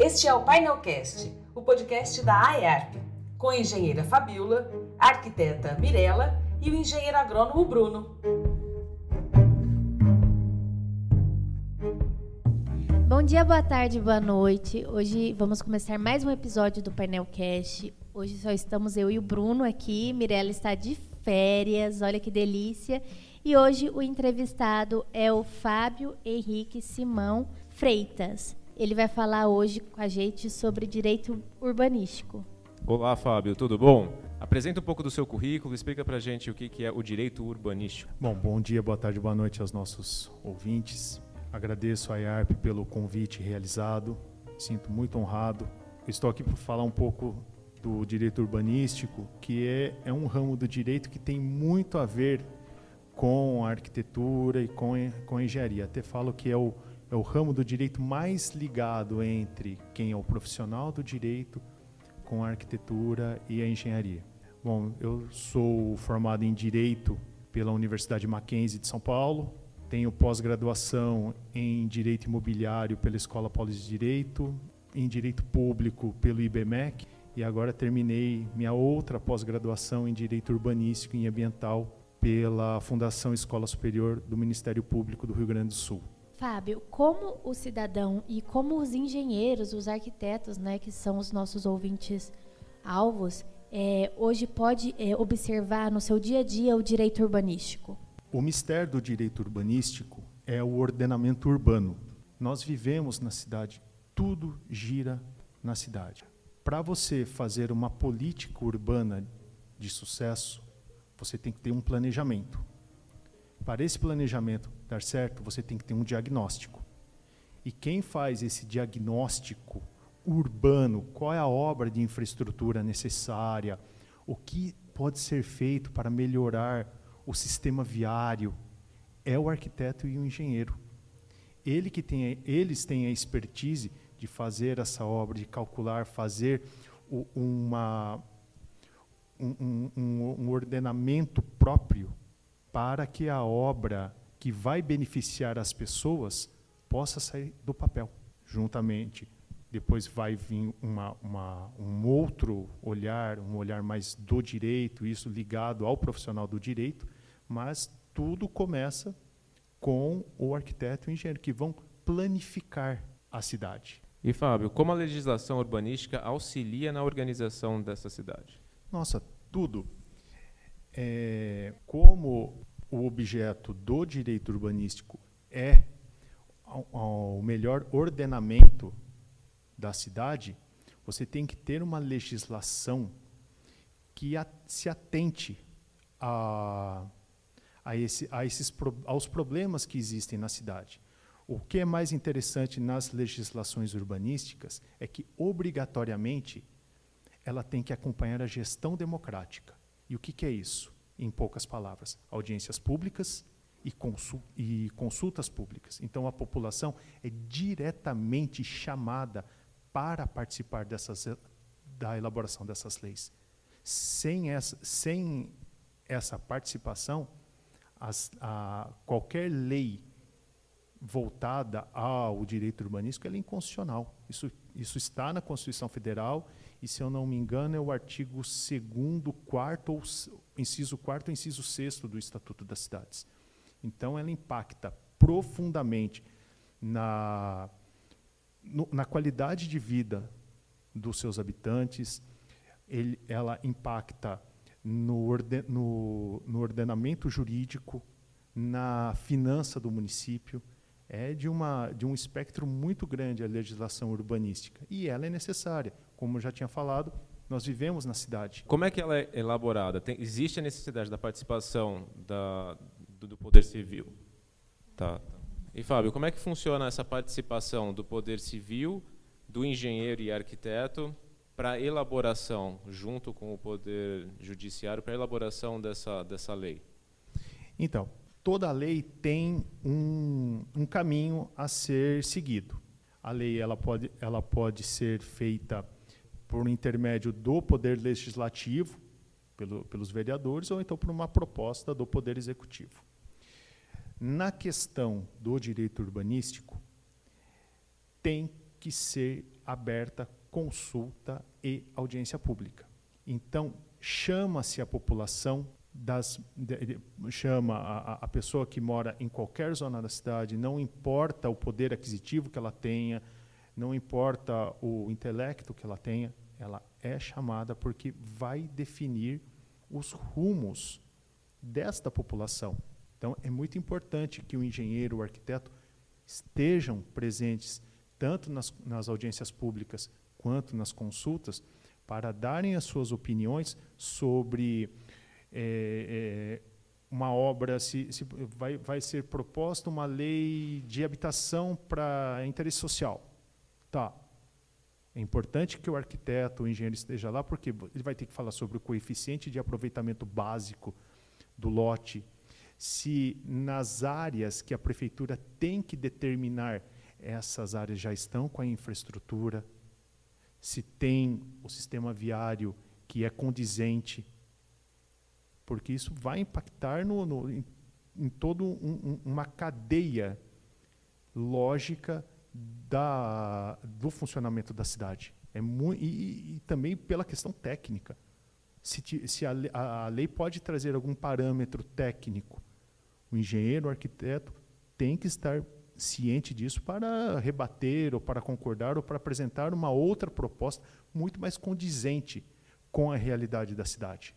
Este é o Painelcast, o podcast da AEARP, com a engenheira Fabiola, a arquiteta Mirella e o engenheiro agrônomo Bruno. Bom dia, boa tarde, boa noite. Hoje vamos começar mais um episódio do Painelcast. Hoje só estamos eu e o Bruno aqui. Mirella está de férias, olha que delícia. E hoje o entrevistado é o Fábio Henrique Simão Freitas. Ele vai falar hoje com a gente sobre direito urbanístico. Olá, Fábio, tudo bom? Apresenta um pouco do seu currículo, explica pra gente o que é o direito urbanístico. Bom dia, boa tarde, boa noite aos nossos ouvintes. Agradeço à AEARP pelo convite realizado, sinto muito honrado. Estou aqui para falar um pouco do direito urbanístico, que é um ramo do direito que tem muito a ver com a arquitetura e com a engenharia. Até falo que é o ramo do direito mais ligado entre quem é o profissional do direito com a arquitetura e a engenharia. Bom, eu sou formado em Direito pela Universidade Mackenzie de São Paulo, tenho pós-graduação em Direito Imobiliário pela Escola Paulista de Direito, em Direito Público pelo IBMEC e agora terminei minha outra pós-graduação em Direito Urbanístico e Ambiental pela Fundação Escola Superior do Ministério Público do Rio Grande do Sul. Fábio, como o cidadão e como os engenheiros, os arquitetos, né, que são os nossos ouvintes alvos, hoje pode observar no seu dia a dia o direito urbanístico? O mistério do direito urbanístico é o ordenamento urbano. Nós vivemos na cidade, tudo gira na cidade. Para você fazer uma política urbana de sucesso, você tem que ter um planejamento. Para esse planejamento dar certo, você tem que ter um diagnóstico. E quem faz esse diagnóstico urbano, qual é a obra de infraestrutura necessária, o que pode ser feito para melhorar o sistema viário, é o arquiteto e o engenheiro. Eles têm a expertise de fazer essa obra, de calcular, fazer um ordenamento próprio para que a obra que vai beneficiar as pessoas possa sair do papel. Juntamente, depois vai vir um outro olhar, um olhar mais do direito, isso ligado ao profissional do direito, mas tudo começa com o arquiteto e o engenheiro, que vão planificar a cidade. E, Fábio, como a legislação urbanística auxilia na organização dessa cidade? Nossa, tudo. Como o objeto do direito urbanístico é o melhor ordenamento da cidade, você tem que ter uma legislação que se atente aos problemas que existem na cidade. O que é mais interessante nas legislações urbanísticas é que, obrigatoriamente, ela tem que acompanhar a gestão democrática. E o que é isso? Em poucas palavras, audiências públicas e consultas públicas. Então, a população é diretamente chamada para participar da elaboração dessas leis. Sem essa participação, qualquer lei voltada ao direito urbanístico ela é inconstitucional. Isso está na Constituição Federal e, se eu não me engano, é o artigo 2º, 4º, ou inciso 4º, inciso 6º do Estatuto das Cidades. Então, ela impacta profundamente na qualidade de vida dos seus habitantes, ela impacta no ordenamento jurídico, na finança do município. É de um espectro muito grande a legislação urbanística. E ela é necessária. Como eu já tinha falado, nós vivemos na cidade. Como é que ela é elaborada? Existe a necessidade da participação do Poder Civil? Tá. E, Fábio, como é que funciona essa participação do Poder Civil, do engenheiro e arquiteto, para a elaboração, junto com o Poder Judiciário, para a elaboração dessa lei? Então, toda lei tem um caminho a ser seguido. A lei ela pode ser feita por intermédio do Poder Legislativo, pelos vereadores, ou então por uma proposta do Poder Executivo. Na questão do direito urbanístico, tem que ser aberta, consulta e audiência pública. Então, chama-se a população, chama a pessoa que mora em qualquer zona da cidade, não importa o poder aquisitivo que ela tenha, não importa o intelecto que ela tenha, ela é chamada porque vai definir os rumos desta população. Então, é muito importante que o engenheiro, o arquiteto, estejam presentes tanto nas audiências públicas quanto nas consultas, para darem as suas opiniões sobre uma obra, se vai ser proposta uma lei de habitação para interesse social. Tá. É importante que o arquiteto, o engenheiro esteja lá, porque ele vai ter que falar sobre o coeficiente de aproveitamento básico do lote, se nas áreas que a prefeitura tem que determinar, essas áreas já estão com a infraestrutura, se tem o sistema viário que é condizente, porque isso vai impactar em toda uma cadeia lógica do funcionamento da cidade. E também pela questão técnica. Se a lei pode trazer algum parâmetro técnico, o engenheiro, o arquiteto, tem que estar ciente disso para rebater, ou para concordar, ou para apresentar uma outra proposta muito mais condizente com a realidade da cidade.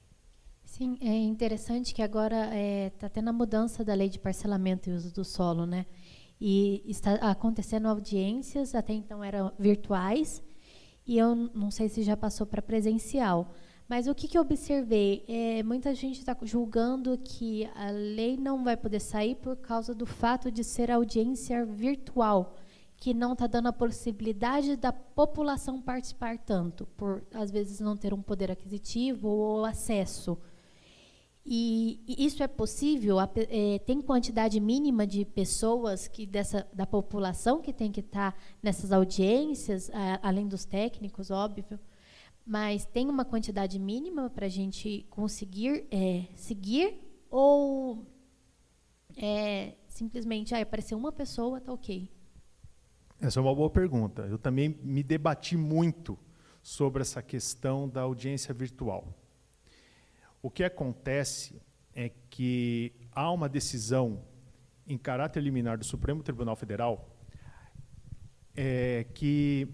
Sim, é interessante que agora está tendo a mudança da lei de parcelamento e uso do solo, né? E está acontecendo audiências, até então eram virtuais, e eu não sei se já passou para presencial. Mas o que eu observei? Muita gente está julgando que a lei não vai poder sair por causa do fato de ser audiência virtual, que não está dando a possibilidade da população participar tanto, por, às vezes, não ter um poder aquisitivo ou acesso. E isso é possível? Tem quantidade mínima de pessoas da população que tem que estar nessas audiências, além dos técnicos, óbvio, mas tem uma quantidade mínima para a gente conseguir seguir, ou simplesmente apareceu uma pessoa, está ok? Essa é uma boa pergunta. Eu também me debati muito sobre essa questão da audiência virtual. O que acontece é que há uma decisão em caráter liminar do Supremo Tribunal Federal que,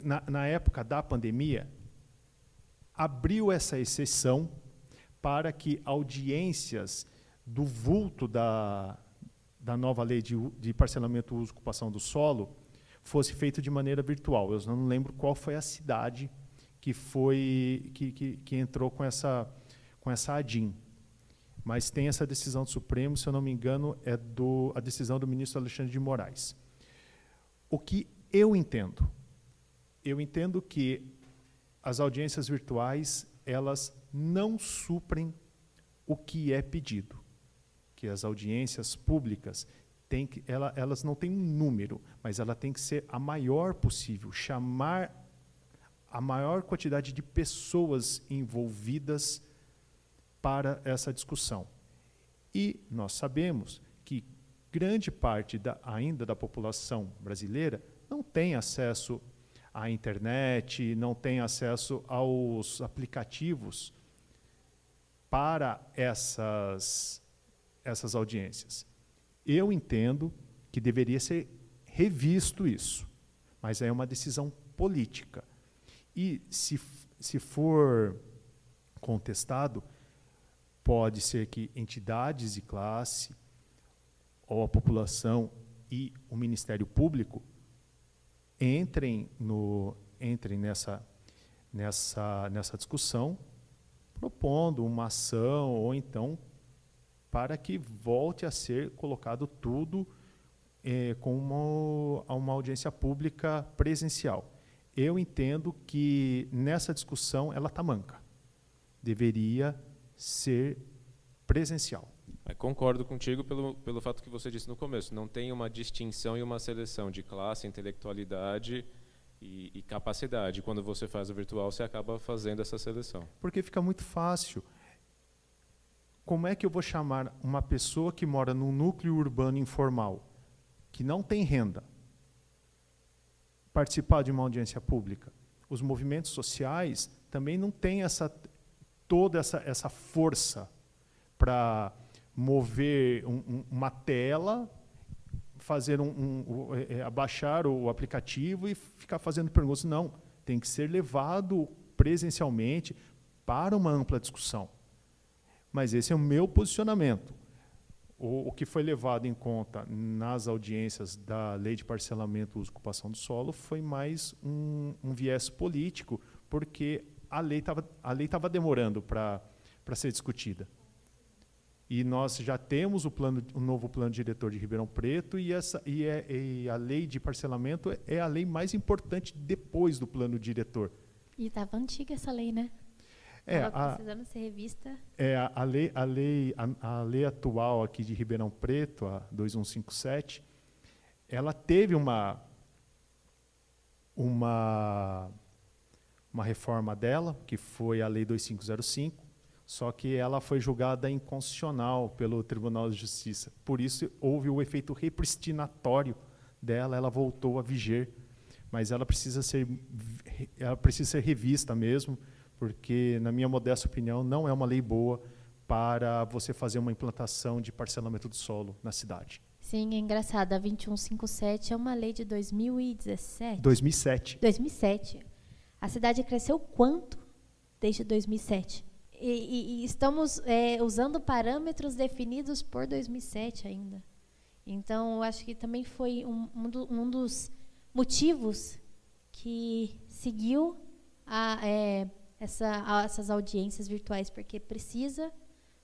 na época da pandemia, abriu essa exceção para que audiências do vulto da nova lei de parcelamento, uso e ocupação do solo fosse feito de maneira virtual. Eu não lembro qual foi a cidade que entrou com essa ADIM. Mas tem essa decisão do Supremo, se eu não me engano, a decisão do ministro Alexandre de Moraes. O que eu entendo? Eu entendo que as audiências virtuais, elas não suprem o que é pedido. Que as audiências públicas, elas não têm um número, mas ela tem que ser a maior possível, chamar a maior quantidade de pessoas envolvidas para essa discussão. E nós sabemos que grande parte ainda da população brasileira não tem acesso à internet, não tem acesso aos aplicativos para essas audiências. Eu entendo que deveria ser revisto isso, mas é uma decisão política. E, se for contestado, pode ser que entidades de classe, ou a população e o Ministério Público entrem nessa discussão, propondo uma ação, ou então para que volte a ser colocado tudo com uma audiência pública presencial. Eu entendo que nessa discussão ela está manca. Deveria ser presencial. Concordo contigo pelo fato que você disse no começo. Não tem uma distinção e uma seleção de classe, intelectualidade e capacidade. Quando você faz o virtual, você acaba fazendo essa seleção. Porque fica muito fácil. Como é que eu vou chamar uma pessoa que mora num núcleo urbano informal, que não tem renda, participar de uma audiência pública. Os movimentos sociais também não têm toda essa força para mover uma tela, fazer abaixar o aplicativo e ficar fazendo perguntas. Não, tem que ser levado presencialmente para uma ampla discussão. Mas esse é o meu posicionamento. O que foi levado em conta nas audiências da Lei de Parcelamento e Uso e Ocupação do Solo foi mais um viés político, porque a lei estava demorando para ser discutida. E nós já temos o novo plano diretor de Ribeirão Preto, e a Lei de Parcelamento é a lei mais importante depois do plano diretor. E estava antiga essa lei, né? Estava precisando ser revista. A lei atual aqui de Ribeirão Preto, a 2157, ela teve uma reforma dela, que foi a lei 2505, só que ela foi julgada inconstitucional pelo Tribunal de Justiça. Por isso, houve o efeito repristinatório dela, ela voltou a viger, mas ela precisa ser revista mesmo, porque, na minha modesta opinião, não é uma lei boa para você fazer uma implantação de parcelamento do solo na cidade. Sim, é engraçado. A 2157 é uma lei de 2017? 2007. 2007. A cidade cresceu quanto desde 2007? E estamos usando parâmetros definidos por 2007 ainda. Então, eu acho que também foi um dos motivos que seguiu essas audiências virtuais, porque precisa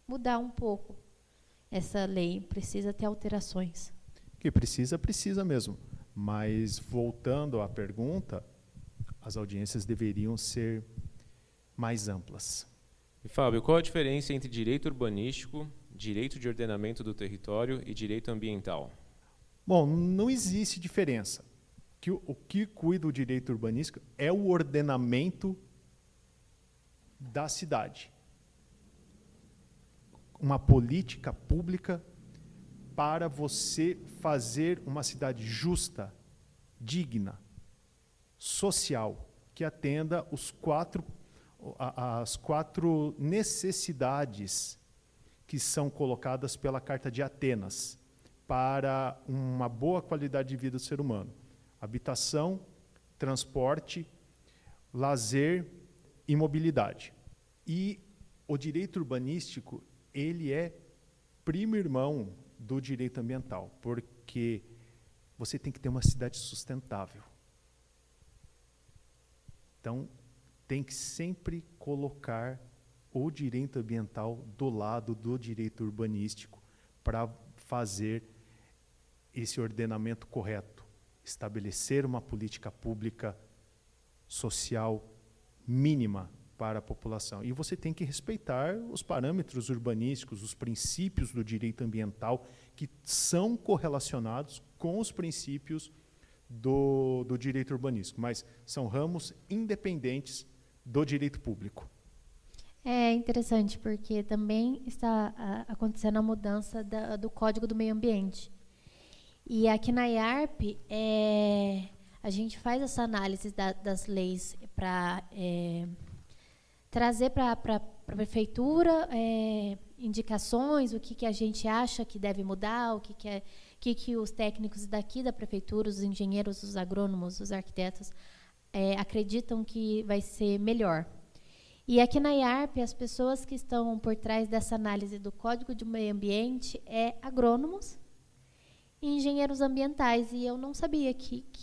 mudar um pouco essa lei, precisa ter alterações. Que precisa mesmo. Mas, voltando à pergunta, as audiências deveriam ser mais amplas. E, Fábio, qual a diferença entre direito urbanístico, direito de ordenamento do território e direito ambiental? Bom, não existe diferença. O que cuida do direito urbanístico é o ordenamento da cidade. Uma política pública para você fazer uma cidade justa, digna, social, que atenda as quatro necessidades que são colocadas pela Carta de Atenas para uma boa qualidade de vida do ser humano: habitação, transporte, lazer e mobilidade. E o direito urbanístico, ele é primo irmão do direito ambiental, porque você tem que ter uma cidade sustentável. Então, tem que sempre colocar o direito ambiental do lado do direito urbanístico para fazer esse ordenamento correto, estabelecer uma política pública social mínima para a população. E você tem que respeitar os parâmetros urbanísticos, os princípios do direito ambiental, que são correlacionados com os princípios do direito urbanístico, mas são ramos independentes do direito público. É interessante, porque também está acontecendo a mudança do Código do Meio Ambiente. E aqui na IARP, a gente faz essa análise das leis para trazer para a prefeitura indicações, o que a gente acha que deve mudar, o que os técnicos daqui da prefeitura, os engenheiros, os agrônomos, os arquitetos, acreditam que vai ser melhor. E aqui na IARP, as pessoas que estão por trás dessa análise do Código de Meio Ambiente agrônomos e engenheiros ambientais. E eu não sabia que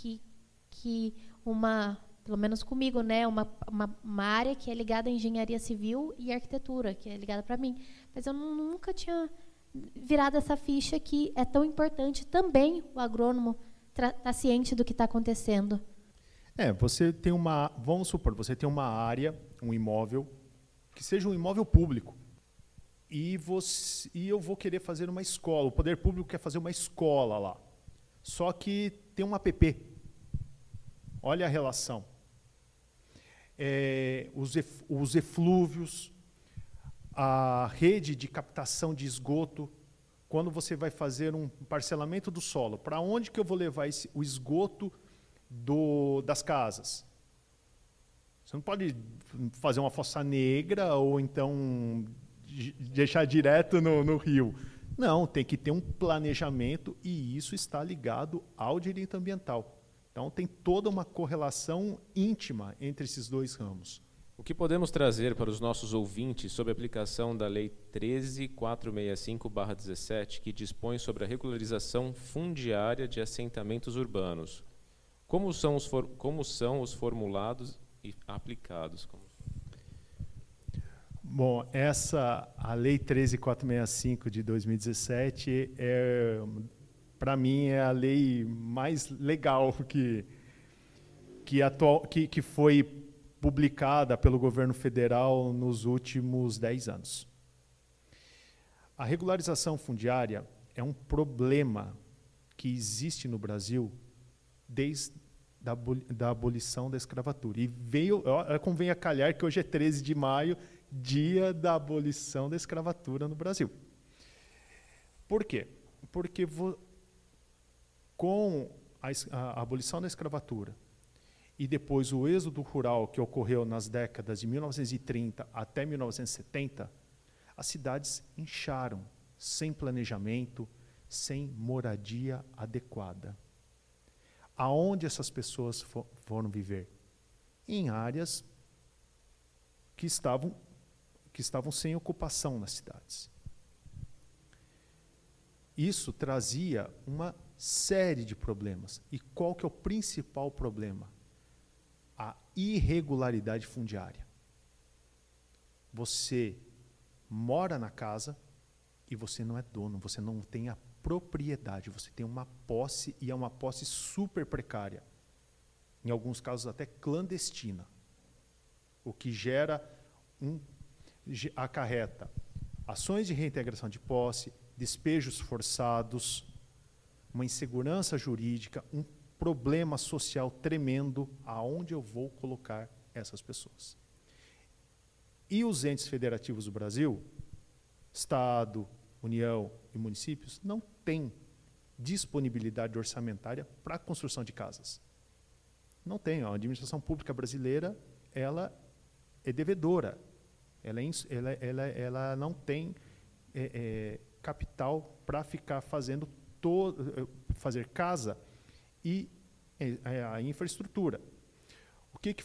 pelo menos comigo, né, uma área que é ligada à engenharia civil e arquitetura, que é ligada para mim. Mas eu nunca tinha virado essa ficha que é tão importante também o agrônomo estar ciente do que está acontecendo. Você tem vamos supor, você tem uma área, um imóvel, que seja um imóvel público, e eu vou querer fazer uma escola, o poder público quer fazer uma escola lá, só que tem um APP. Olha a relação. Os eflúvios, a rede de captação de esgoto, quando você vai fazer um parcelamento do solo, para onde que eu vou levar o esgoto das casas. Você não pode fazer uma fossa negra ou então deixar direto no rio. Não, tem que ter um planejamento e isso está ligado ao direito ambiental. Então, tem toda uma correlação íntima entre esses dois ramos. O que podemos trazer para os nossos ouvintes sobre a aplicação da Lei 13.465/17, que dispõe sobre a regularização fundiária de assentamentos urbanos? Como são os formulados e aplicados? Bom, a Lei 13.465 de 2017, para mim, é a lei mais legal que foi publicada pelo governo federal nos últimos 10 anos. A regularização fundiária é um problema que existe no Brasil desde da abolição da escravatura. E convém a calhar que hoje é 13 de maio, dia da abolição da escravatura no Brasil. Por quê? Porque com a abolição da escravatura e depois o êxodo rural que ocorreu nas décadas de 1930 até 1970, as cidades incharam, sem planejamento, sem moradia adequada. Aonde essas pessoas foram viver? Em áreas que estavam sem ocupação nas cidades. Isso trazia uma série de problemas. E qual que é o principal problema? A irregularidade fundiária. Você mora na casa e você não é dono, você não tem a propriedade, você tem uma posse e é uma posse super precária. Em alguns casos até clandestina. O que acarreta ações de reintegração de posse, despejos forçados, uma insegurança jurídica, um problema social tremendo, aonde eu vou colocar essas pessoas. E os entes federativos do Brasil, Estado, União e municípios, não têm disponibilidade orçamentária para a construção de casas. Não tem. A administração pública brasileira, ela é devedora. Ela não tem capital para ficar fazer casa e a infraestrutura. O que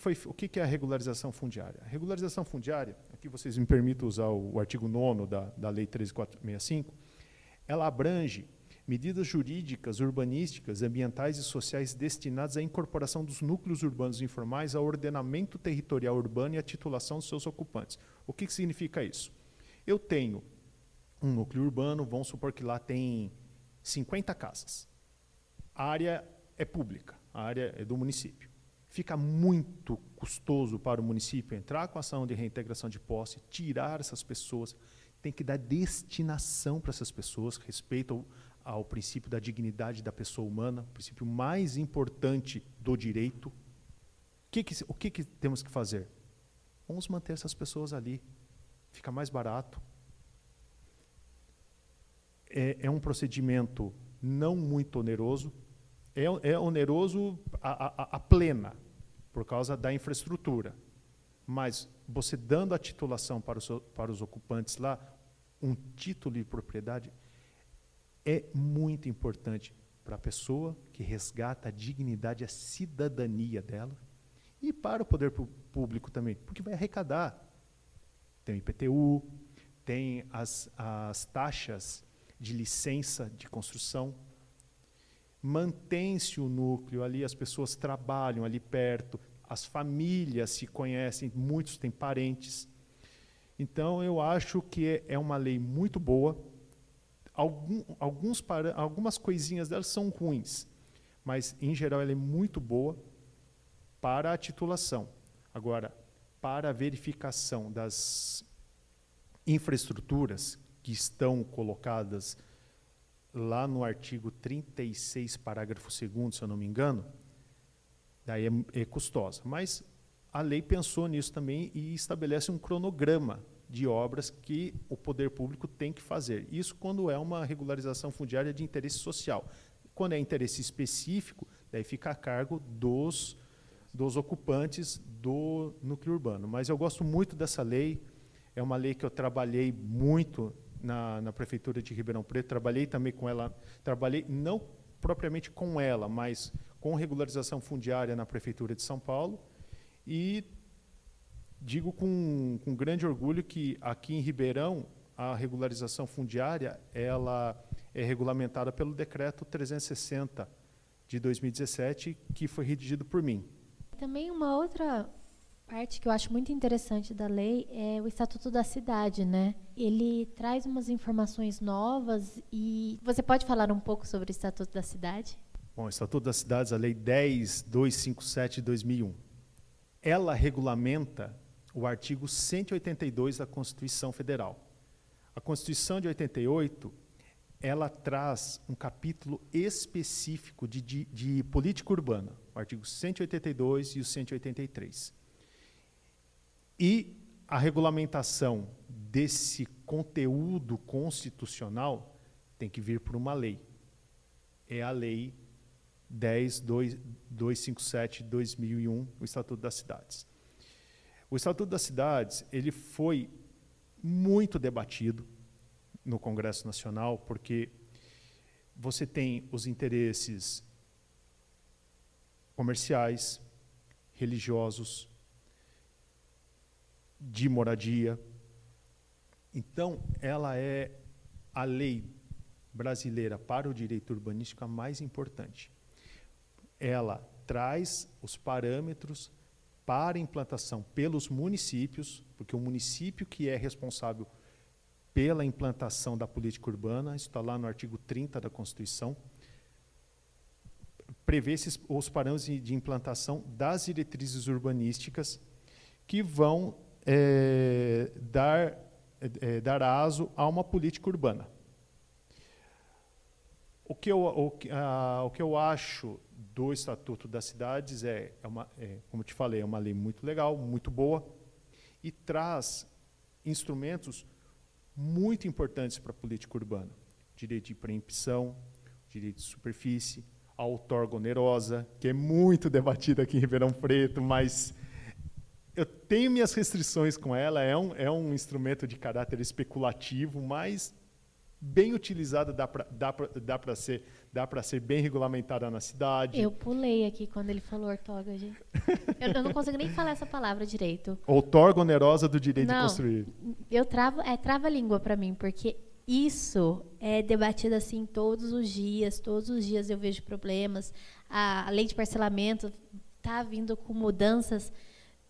é a regularização fundiária? A regularização fundiária, aqui vocês me permitem usar o artigo 9º da Lei 13.465, ela abrange medidas jurídicas, urbanísticas, ambientais e sociais destinadas à incorporação dos núcleos urbanos informais ao ordenamento territorial urbano e à titulação dos seus ocupantes. O que significa isso? Eu tenho um núcleo urbano, vamos supor que lá tem 50 casas. A área é pública, a área é do município. Fica muito custoso para o município entrar com a ação de reintegração de posse, tirar essas pessoas, tem que dar destinação para essas pessoas, respeito ao princípio da dignidade da pessoa humana, o princípio mais importante do direito. O que temos que fazer? Vamos manter essas pessoas ali, fica mais barato. É um procedimento não muito oneroso, é oneroso a plena, por causa da infraestrutura. Mas você dando a titulação para os ocupantes lá, um título de propriedade, é muito importante para a pessoa que resgata a dignidade, a cidadania dela, e para o poder público também, porque vai arrecadar. Tem o IPTU, tem as taxas de licença de construção, mantém-se o núcleo ali, as pessoas trabalham ali perto, as famílias se conhecem, muitos têm parentes. Então, eu acho que é uma lei muito boa. Algumas coisinhas delas são ruins, mas, em geral, ela é muito boa para a titulação. Agora, para a verificação das infraestruturas que estão colocadas lá no artigo 36, parágrafo 2º, se eu não me engano, daí é custosa. Mas a lei pensou nisso também e estabelece um cronograma de obras que o poder público tem que fazer. Isso quando é uma regularização fundiária de interesse social. Quando é interesse específico, Daí fica a cargo dos ocupantes do núcleo urbano. Mas eu gosto muito dessa lei, é uma lei que eu trabalhei muito na Prefeitura de Ribeirão Preto, trabalhei também com ela, trabalhei não propriamente com ela, mas com regularização fundiária na Prefeitura de São Paulo, e digo com grande orgulho que aqui em Ribeirão a regularização fundiária ela é regulamentada pelo Decreto 360 de 2017, que foi redigido por mim. Também uma outra parte que eu acho muito interessante da lei é o Estatuto da Cidade, né? Ele traz umas informações novas e você pode falar um pouco sobre o Estatuto da Cidade? Bom, o Estatuto das Cidades, a Lei 10.257 de 2001, ela regulamenta o artigo 182 da Constituição Federal. A Constituição de 88, ela traz um capítulo específico de política urbana, o artigo 182 e o 183. E a regulamentação desse conteúdo constitucional tem que vir por uma lei. É a Lei 10.257 de 2001, o Estatuto das Cidades. O Estatuto das Cidades ele foi muito debatido no Congresso Nacional, porque você tem os interesses comerciais, religiosos, de moradia. Então, ela é a lei brasileira para o direito urbanístico a mais importante. Ela traz os parâmetros para implantação pelos municípios, porque o município que é responsável pela implantação da política urbana, isso está lá no artigo 30 da Constituição, prevê os parâmetros de implantação das diretrizes urbanísticas que vão dar aso a uma política urbana. O que eu acho do Estatuto das Cidades como eu te falei, é uma lei muito legal, muito boa, e traz instrumentos muito importantes para a política urbana. Direito de preempção, direito de superfície, a outorga onerosa, que é muito debatida aqui em Ribeirão Preto, mas eu tenho minhas restrições com ela, é um instrumento de caráter especulativo, mas bem utilizada, dá para ser bem regulamentada na cidade. Eu pulei aqui quando ele falou outorga, gente. Eu não consigo nem falar essa palavra direito. Outorga onerosa do direito de construir. Trava a língua para mim, porque isso é debatido assim todos os dias eu vejo problemas. A lei de parcelamento está vindo com mudanças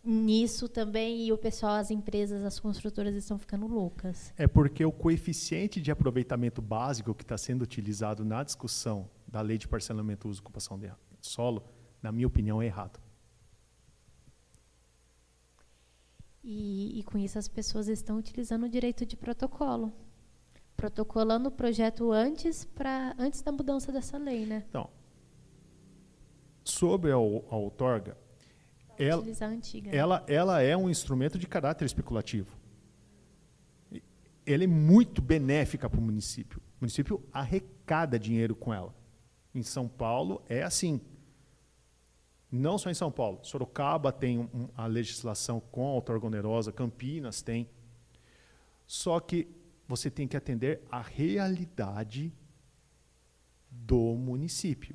nisso também, e o pessoal, as empresas, as construtoras estão ficando loucas. É porque o coeficiente de aproveitamento básico que está sendo utilizado na discussão da lei de parcelamento uso e ocupação de solo, na minha opinião, é errado. E com isso as pessoas estão utilizando o direito de protocolo, protocolando o projeto antes da mudança dessa lei, né? Então, sobre a outorga, ela é um instrumento de caráter especulativo. Ela é muito benéfica para o município. O município arrecada dinheiro com ela. Em São Paulo é assim. Não só em São Paulo. Sorocaba tem a legislação com a outorga onerosa, Campinas tem. Só que você tem que atender à realidade do município.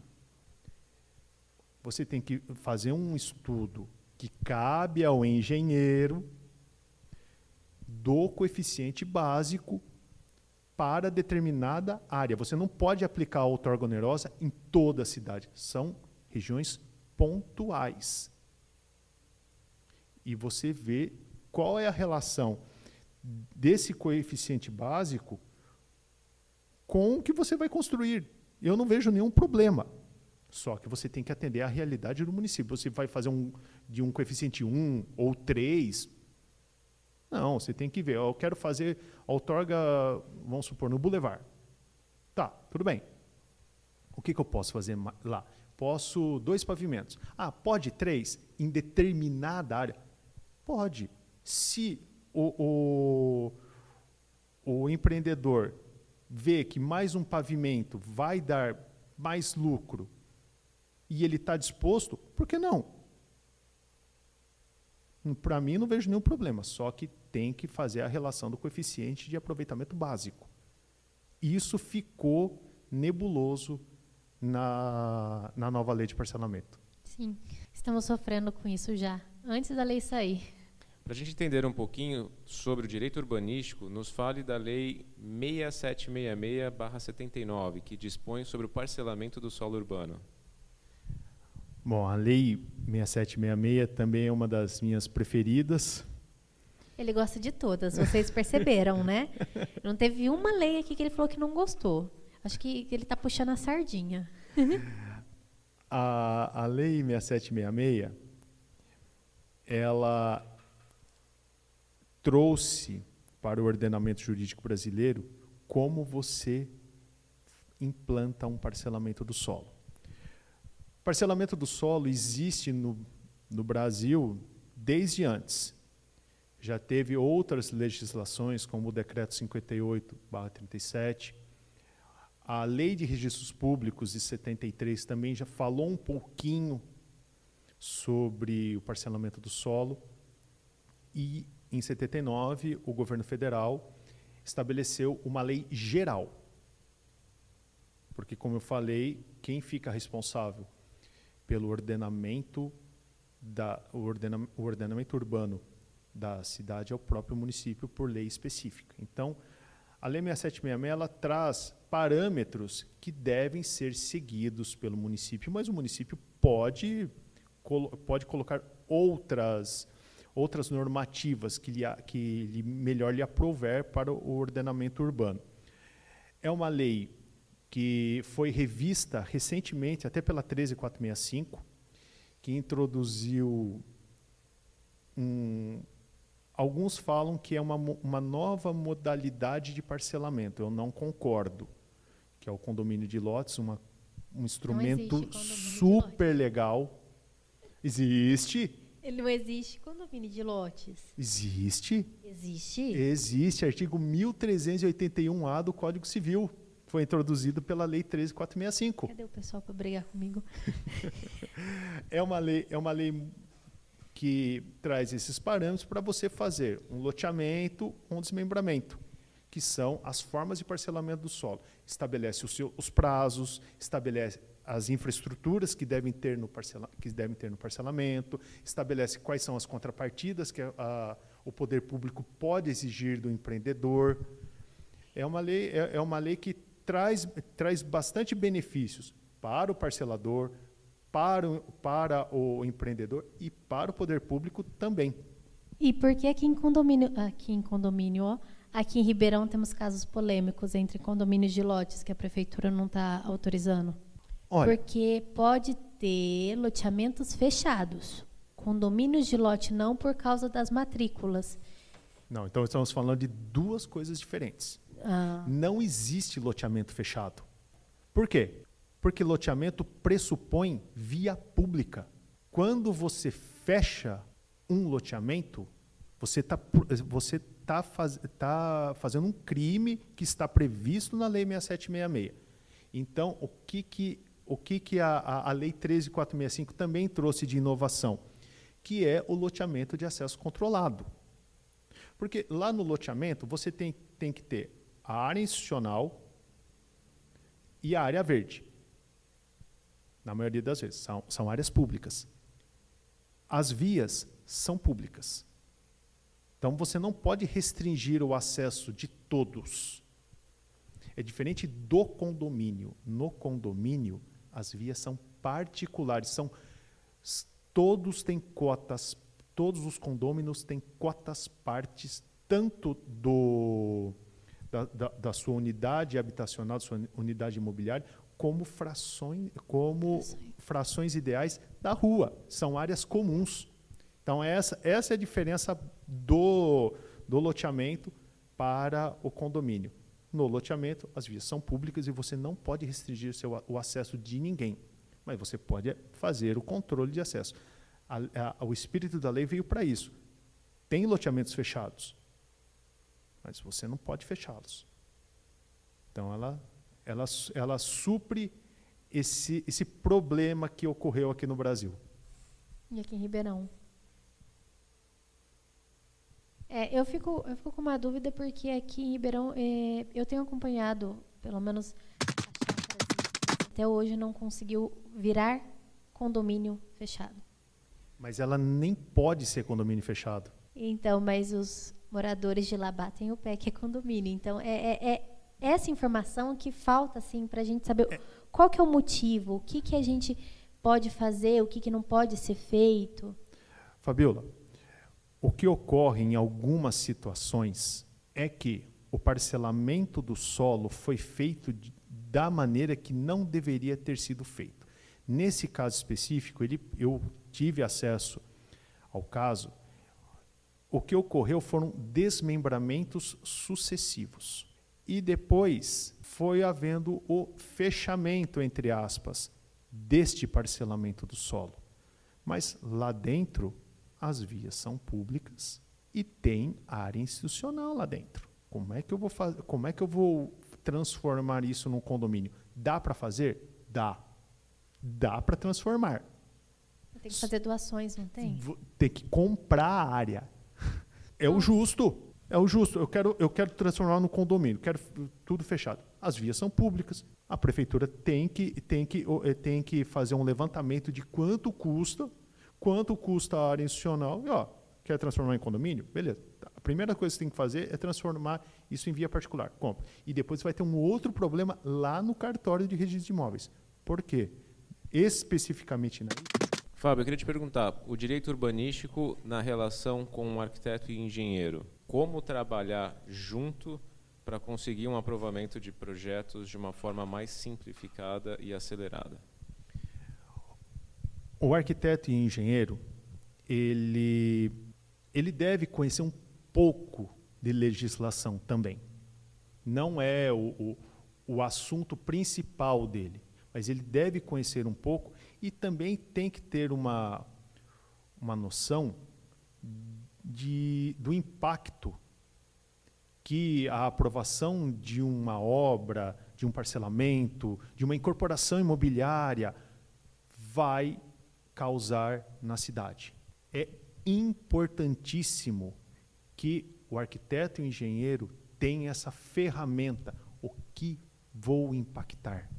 Você tem que fazer um estudo que cabe ao engenheiro do coeficiente básico para determinada área. Você não pode aplicar a outorga onerosa em toda a cidade. São regiões pontuais. E você vê qual é a relação desse coeficiente básico com o que você vai construir. Eu não vejo nenhum problema. Só que você tem que atender à realidade do município. Você vai fazer de um coeficiente 1 ou 3. Não, você tem que ver. Eu quero fazer outorga, vamos supor, no Boulevard. Tá, tudo bem. O que eu posso fazer lá? Posso 2 pavimentos. Ah, pode 3 em determinada área? Pode. Se o empreendedor vê que mais um pavimento vai dar mais lucro e ele está disposto, por que não? Para mim, não vejo nenhum problema, só que tem que fazer a relação do coeficiente de aproveitamento básico. Isso ficou nebuloso na nova lei de parcelamento. Sim, estamos sofrendo com isso já, antes da lei sair. Para a gente entender um pouquinho sobre o direito urbanístico, nos fale da Lei 6766/79, que dispõe sobre o parcelamento do solo urbano. Bom, a Lei 6766 também é uma das minhas preferidas. Ele gosta de todas, vocês perceberam, né? Não teve uma lei aqui que ele falou que não gostou. Acho que ele está puxando a sardinha. A Lei 6766, ela trouxe para o ordenamento jurídico brasileiro como você implanta um parcelamento do solo. Parcelamento do solo existe no Brasil desde antes. Já teve outras legislações, como o Decreto 58/37. A Lei de Registros Públicos de 73 também já falou um pouquinho sobre o parcelamento do solo. E, em 79, o governo federal estabeleceu uma lei geral. Porque, como eu falei, quem fica responsável pelo ordenamento, o ordenamento urbano da cidade é o próprio município por lei específica. Então, a Lei 6766 ela traz parâmetros que devem ser seguidos pelo município, mas o município pode colocar outras normativas que melhor lhe aprouver para o ordenamento urbano. É uma lei que foi revista recentemente, até pela 13465, que introduziu alguns falam que é uma nova modalidade de parcelamento. Eu não concordo, que é o condomínio de lotes, um instrumento super legal. Existe? Ele não existe condomínio de lotes. Existe? Existe? Existe. Artigo 1381-A do Código Civil. Foi introduzido pela Lei 13465. Cadê o pessoal para brigar comigo? É uma lei que traz esses parâmetros para você fazer um loteamento, um desmembramento, que são as formas de parcelamento do solo. Estabelece os prazos, estabelece as infraestruturas que devem ter no parcelamento, estabelece quais são as contrapartidas que o poder público pode exigir do empreendedor. É uma lei que traz bastante benefícios para o parcelador, para o empreendedor e para o poder público também. E por que aqui em condomínio, aqui em Ribeirão temos casos polêmicos entre condomínios de lotes que a prefeitura não está autorizando? Olha, porque pode ter loteamentos fechados, condomínios de lote não por causa das matrículas. não, então estamos falando de duas coisas diferentes. Não existe loteamento fechado. Por quê? Porque loteamento pressupõe via pública. Quando você fecha um loteamento, você tá fazendo um crime que está previsto na Lei 6766. Então, o que a Lei 13465 também trouxe de inovação? Que é o loteamento de acesso controlado. Porque lá no loteamento você tem que ter a área institucional e a área verde. Na maioria das vezes, são áreas públicas. As vias são públicas. Então, você não pode restringir o acesso de todos. É diferente do condomínio. No condomínio, as vias são particulares. Todos têm cotas, todos os condôminos têm cotas partes, tanto da sua unidade habitacional, da sua unidade imobiliária, como frações ideais da rua. São áreas comuns. Então, essa é a diferença do loteamento para o condomínio. No loteamento, as vias são públicas e você não pode restringir o acesso de ninguém, mas você pode fazer o controle de acesso. O espírito da lei veio para isso. Tem loteamentos fechados, mas você não pode fechá-los. Então, ela supre esse problema que ocorreu aqui no Brasil. E aqui em Ribeirão? Eu fico com uma dúvida, porque aqui em Ribeirão eu tenho acompanhado, pelo menos a chácara, até hoje não conseguiu virar condomínio fechado. Mas ela nem pode ser condomínio fechado. Então, mas os moradores de lá batem o pé que é condomínio. Então, essa informação que falta, assim, para a gente saber qual que é o motivo, o que a gente pode fazer, o que não pode ser feito. Fabiola, o que ocorre em algumas situações é que o parcelamento do solo foi feito da maneira que não deveria ter sido feito. Nesse caso específico, eu tive acesso ao caso. O que ocorreu foram desmembramentos sucessivos. E depois foi havendo o fechamento, entre aspas, deste parcelamento do solo. Mas lá dentro, as vias são públicas e tem área institucional lá dentro. Como é que eu vou fazer? Como é que eu vou transformar isso num condomínio? Dá para fazer? Dá. Dá para transformar. Tem que fazer doações, não tem? Tem que comprar a área. É o justo. É o justo. Eu quero transformar no condomínio. Quero tudo fechado. As vias são públicas. A prefeitura tem que fazer um levantamento de quanto custa a área institucional. E, quer transformar em condomínio? Beleza. A primeira coisa que você tem que fazer é transformar isso em via particular. Compra. E depois vai ter um outro problema lá no cartório de registro de imóveis. Por quê? Especificamente na... Fábio, eu queria te perguntar, o direito urbanístico na relação com o arquiteto e engenheiro, como trabalhar junto para conseguir um aprovamento de projetos de uma forma mais simplificada e acelerada? O arquiteto e engenheiro, ele deve conhecer um pouco de legislação também. Não é o assunto principal dele, mas ele deve conhecer um pouco e também tem que ter uma noção do impacto que a aprovação de uma obra, de um parcelamento, de uma incorporação imobiliária vai causar na cidade. É importantíssimo que o arquiteto e o engenheiro tenham essa ferramenta. O que vou impactar?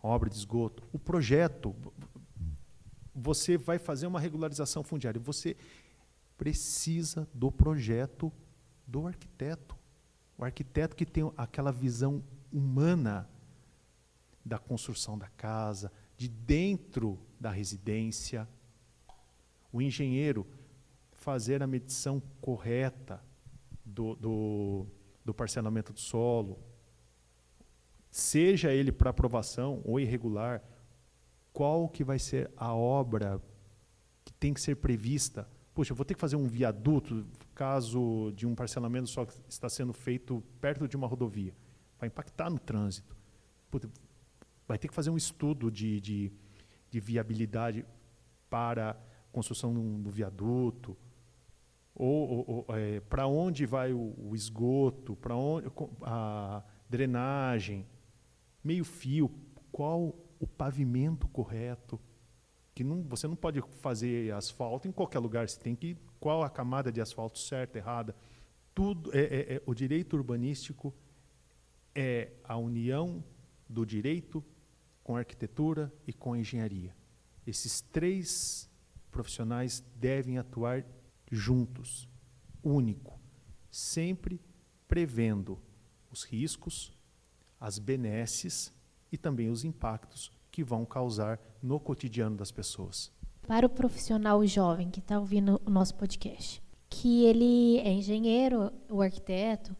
A obra de esgoto, o projeto. Você vai fazer uma regularização fundiária. Você precisa do projeto do arquiteto. O arquiteto que tem aquela visão humana da construção da casa, de dentro da residência. O engenheiro fazer a medição correta do parcelamento do solo, seja ele para aprovação ou irregular, qual que vai ser a obra que tem que ser prevista. Poxa, eu vou ter que fazer um viaduto, caso de um parcelamento só que está sendo feito perto de uma rodovia. Vai impactar no trânsito. Puta, vai ter que fazer um estudo de viabilidade para a construção do viaduto, ou para onde vai o esgoto, para onde a drenagem, meio-fio, qual o pavimento correto, que você não pode fazer asfalto em qualquer lugar, você tem que qual a camada de asfalto certa, errada. Tudo o direito urbanístico é a união do direito com a arquitetura e com a engenharia. Esses três profissionais devem atuar juntos, único, sempre prevendo os riscos, as benesses e também os impactos que vão causar no cotidiano das pessoas. Para o profissional jovem que está ouvindo o nosso podcast, que ele é engenheiro, o arquiteto,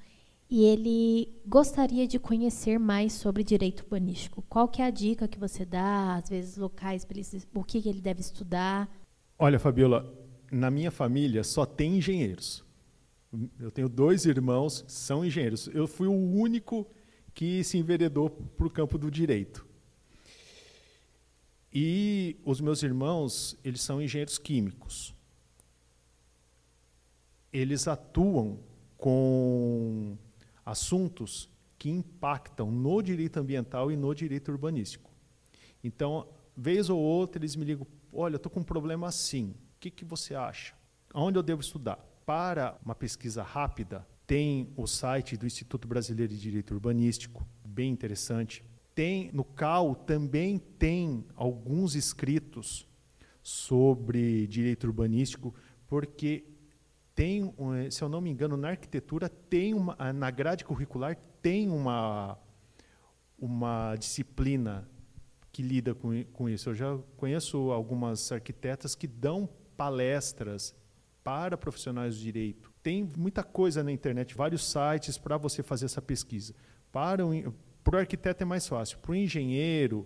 e ele gostaria de conhecer mais sobre direito urbanístico, qual que é a dica que você dá, às vezes locais, o que ele deve estudar? Olha, Fabiola, na minha família só tem engenheiros. Eu tenho 2 irmãos que são engenheiros. Eu fui o único que se enveredou para o campo do direito. E os meus irmãos, eles são engenheiros químicos. Eles atuam com assuntos que impactam no direito ambiental e no direito urbanístico. Então, vez ou outra, eles me ligam, olha, eu estou com um problema assim, o que você acha? Onde eu devo estudar? Para uma pesquisa rápida, tem o site do Instituto Brasileiro de Direito Urbanístico, bem interessante. No CAU também tem alguns escritos sobre direito urbanístico, porque tem, se eu não me engano, na arquitetura, na grade curricular, tem uma disciplina que lida com isso. Eu já conheço algumas arquitetas que dão palestras para profissionais do direito. Tem muita coisa na internet, vários sites para você fazer essa pesquisa. Para o arquiteto é mais fácil. Para o engenheiro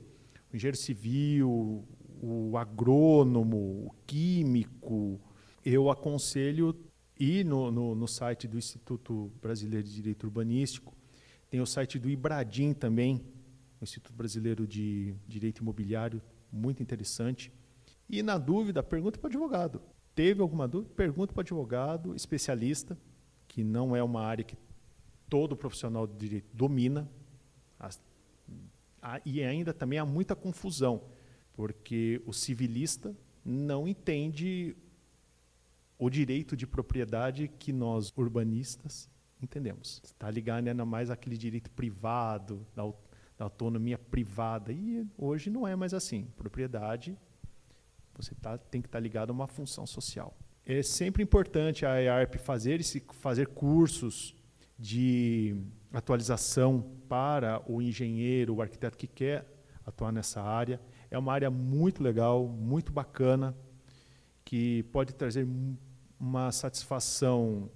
civil, o agrônomo, o químico, eu aconselho ir no site do Instituto Brasileiro de Direito Urbanístico. Tem o site do IBRADIM também, o Instituto Brasileiro de Direito Imobiliário, muito interessante. E, na dúvida, pergunta para o advogado. Teve alguma dúvida? Pergunta para o advogado especialista, que não é uma área que todo profissional de direito domina. E ainda também há muita confusão, porque o civilista não entende o direito de propriedade que nós, urbanistas, entendemos. Está ligado ainda mais àquele direito privado, da autonomia privada. E hoje não é mais assim. Propriedade, você tem que estar ligado a uma função social. É sempre importante a IARP fazer cursos de atualização para o engenheiro, o arquiteto que quer atuar nessa área. É uma área muito legal, muito bacana, que pode trazer uma satisfação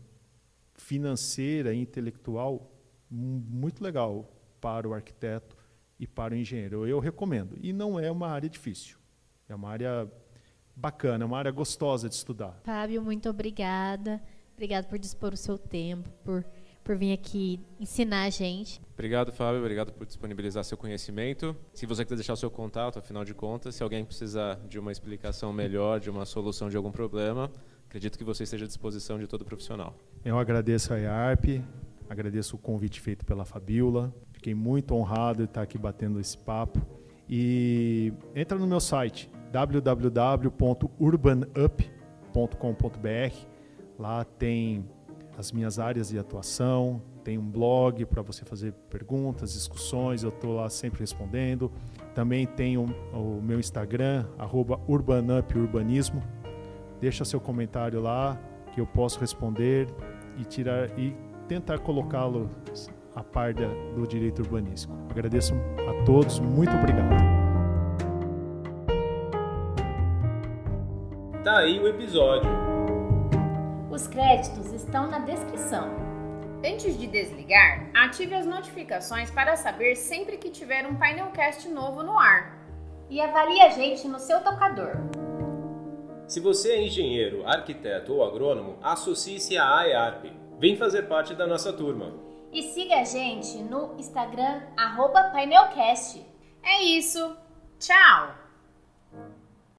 financeira e intelectual muito legal para o arquiteto e para o engenheiro. Eu recomendo. E não é uma área difícil. É uma área bacana, é uma área gostosa de estudar. Fábio, muito obrigada. Obrigado por dispor o seu tempo, por vir aqui ensinar a gente. Obrigado, Fábio. Obrigado por disponibilizar seu conhecimento. Se você quiser deixar o seu contato, afinal de contas, se alguém precisar de uma explicação melhor, de uma solução de algum problema, acredito que você esteja à disposição de todo profissional. Eu agradeço a IARP, agradeço o convite feito pela Fabiola. Fiquei muito honrado de estar aqui batendo esse papo. E entra no meu site, www.urbanup.com.br. Lá tem as minhas áreas de atuação, tem um blog para você fazer perguntas, discussões, eu estou lá sempre respondendo. Também tem o meu Instagram, @urbanupurbanismo. Deixa seu comentário lá, que eu posso responder e tentar colocá-lo a par do direito urbanístico. Agradeço a todos, muito obrigado. Tá aí o episódio. Os créditos estão na descrição. Antes de desligar, ative as notificações para saber sempre que tiver um painelcast novo no ar. E avalie a gente no seu tocador. Se você é engenheiro, arquiteto ou agrônomo, associe-se à IARP. Vem fazer parte da nossa turma. E siga a gente no Instagram, @painelcast. É isso. Tchau!